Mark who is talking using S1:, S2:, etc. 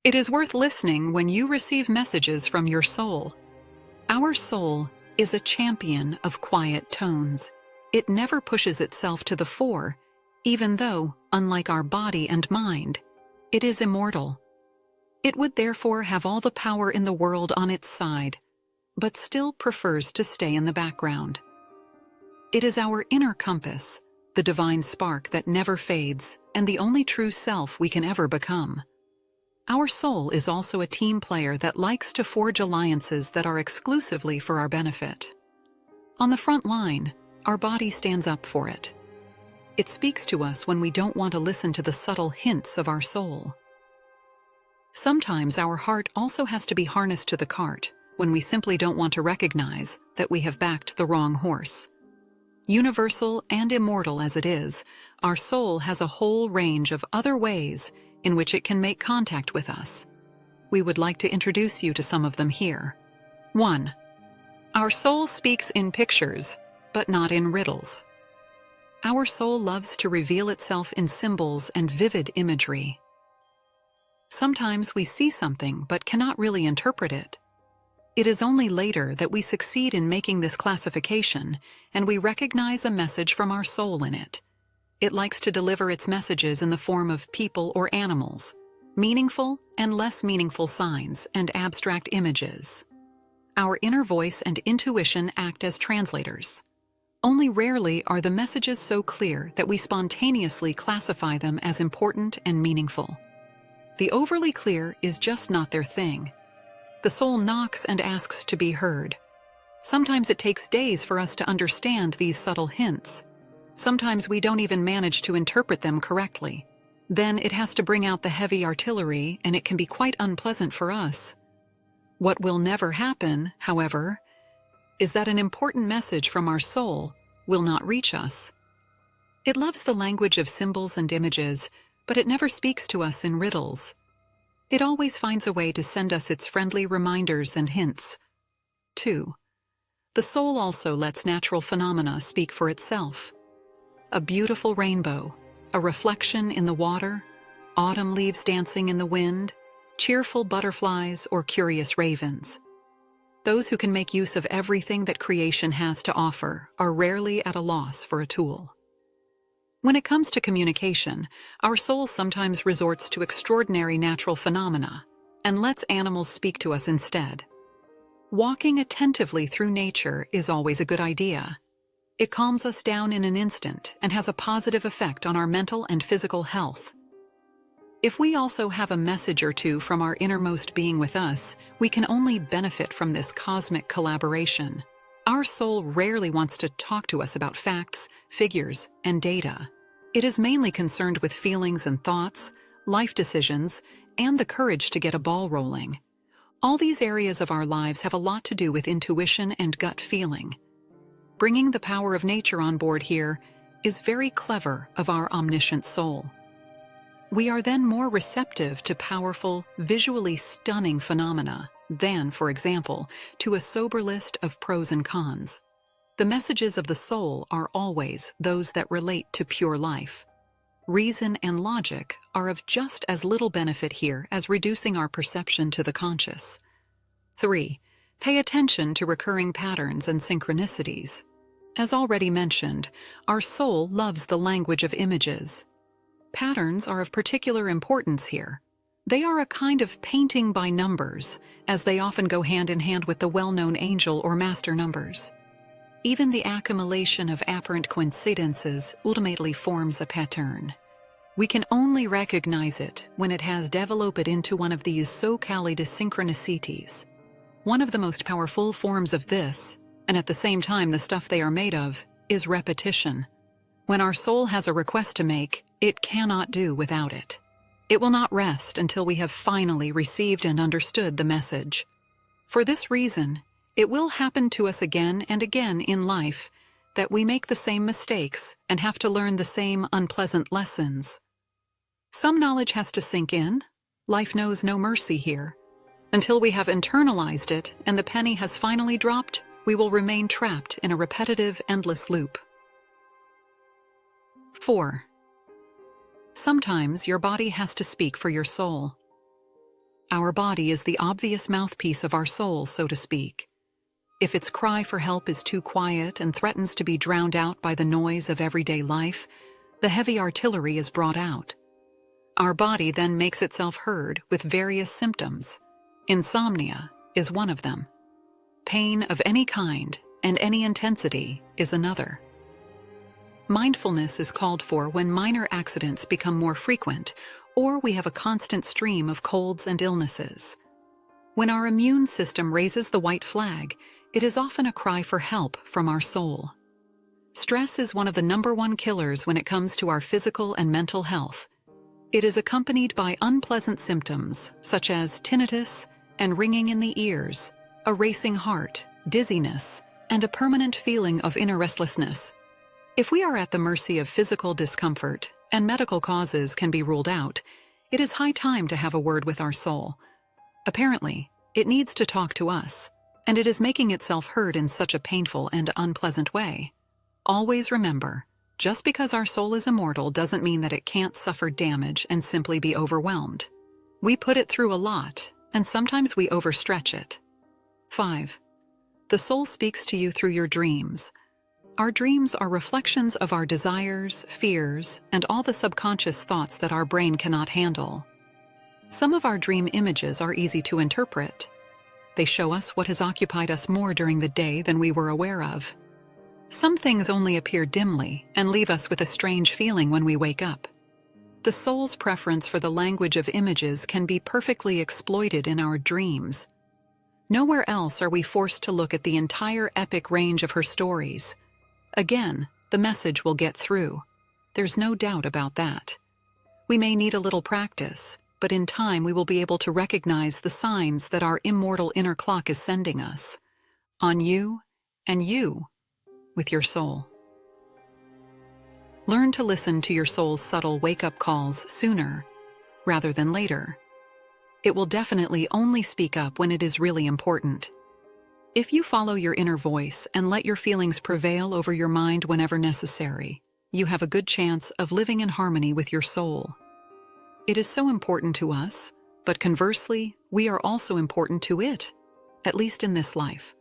S1: It is worth listening when you receive messages from your soul. Our soul is a champion of quiet tones. It never pushes itself to the fore, even though, unlike our body and mind, it is immortal. It would therefore have all the power in the world on its side, but still prefers to stay in the background. It is our inner compass, the divine spark that never fades, and the only true self we can ever become. Our soul is also a team player that likes to forge alliances that are exclusively for our benefit. On the front line, our body stands up for it. It speaks to us when we don't want to listen to the subtle hints of our soul. Sometimes our heart also has to be harnessed to the cart when we simply don't want to recognize that we have backed the wrong horse. Universal and immortal as it is, our soul has a whole range of other ways in which it can make contact with us. We would like to introduce you to some of them here. 1. Our soul speaks in pictures, but not in riddles. Our soul loves to reveal itself in symbols and vivid imagery. Sometimes we see something but cannot really interpret it. It is only later that we succeed in making this classification, and we recognize a message from our soul in it. It likes to deliver its messages in the form of people or animals, meaningful and less meaningful signs and abstract images. Our inner voice and intuition act as translators. Only rarely are the messages so clear that we spontaneously classify them as important and meaningful. The overly clear is just not their thing. The soul knocks and asks to be heard. Sometimes it takes days for us to understand these subtle hints. Sometimes we don't even manage to interpret them correctly. Then it has to bring out the heavy artillery, and it can be quite unpleasant for us. What will never happen, however, is that an important message from our soul will not reach us. It loves the language of symbols and images, but it never speaks to us in riddles. It always finds a way to send us its friendly reminders and hints. 2. The soul also lets natural phenomena speak for itself. A beautiful rainbow, a reflection in the water, autumn leaves dancing in the wind, cheerful butterflies or curious ravens. Those who can make use of everything that creation has to offer are rarely at a loss for a tool. When it comes to communication, our soul sometimes resorts to extraordinary natural phenomena and lets animals speak to us instead. Walking attentively through nature is always a good idea. It calms us down in an instant and has a positive effect on our mental and physical health. If we also have a message or two from our innermost being with us, we can only benefit from this cosmic collaboration. Our soul rarely wants to talk to us about facts, figures, and data. It is mainly concerned with feelings and thoughts, life decisions, and the courage to get a ball rolling. All these areas of our lives have a lot to do with intuition and gut feeling. Bringing the power of nature on board here is very clever of our omniscient soul. We are then more receptive to powerful, visually stunning phenomena than, for example, to a sober list of pros and cons. The messages of the soul are always those that relate to pure life. Reason and logic are of just as little benefit here as reducing our perception to the conscious. 3. Pay attention to recurring patterns and synchronicities. As already mentioned, our soul loves the language of images. Patterns are of particular importance here. They are a kind of painting by numbers, as they often go hand in hand with the well-known angel or master numbers. Even the accumulation of apparent coincidences ultimately forms a pattern. We can only recognize it when it has developed into one of these so-called synchronicities. One of the most powerful forms of this, and at the same time the stuff they are made of, is repetition. When our soul has a request to make, it cannot do without it. It will not rest until we have finally received and understood the message. For this reason, it will happen to us again and again in life that we make the same mistakes and have to learn the same unpleasant lessons. Some knowledge has to sink in. Life knows no mercy here. Until we have internalized it and the penny has finally dropped, we will remain trapped in a repetitive, endless loop. 4. Sometimes your body has to speak for your soul. Our body is the obvious mouthpiece of our soul, so to speak. If its cry for help is too quiet and threatens to be drowned out by the noise of everyday life, the heavy artillery is brought out. Our body then makes itself heard with various symptoms. Insomnia is one of them. Pain of any kind and any intensity is another. Mindfulness is called for when minor accidents become more frequent, or we have a constant stream of colds and illnesses. When our immune system raises the white flag, it is often a cry for help from our soul. Stress is one of the #1 killers when it comes to our physical and mental health. It is accompanied by unpleasant symptoms such as tinnitus and ringing in the ears, a racing heart, dizziness, and a permanent feeling of inner restlessness. If we are at the mercy of physical discomfort and medical causes can be ruled out, it is high time to have a word with our soul. Apparently, it needs to talk to us, and it is making itself heard in such a painful and unpleasant way. Always remember, just because our soul is immortal doesn't mean that it can't suffer damage and simply be overwhelmed. We put it through a lot, and sometimes we overstretch it. 5. The soul speaks to you through your dreams. Our dreams are reflections of our desires, fears, and all the subconscious thoughts that our brain cannot handle. Some of our dream images are easy to interpret. They show us what has occupied us more during the day than we were aware of. Some things only appear dimly and leave us with a strange feeling when we wake up. The soul's preference for the language of images can be perfectly exploited in our dreams. Nowhere else are we forced to look at the entire epic range of her stories. Again, the message will get through. There's no doubt about that. We may need a little practice, but in time we will be able to recognize the signs that our immortal inner clock is sending us. On you and you, with your soul. Learn to listen to your soul's subtle wake-up calls sooner rather than later. It will definitely only speak up when it is really important. If you follow your inner voice and let your feelings prevail over your mind whenever necessary, you have a good chance of living in harmony with your soul. It is so important to us, but conversely, we are also important to it, at least in this life.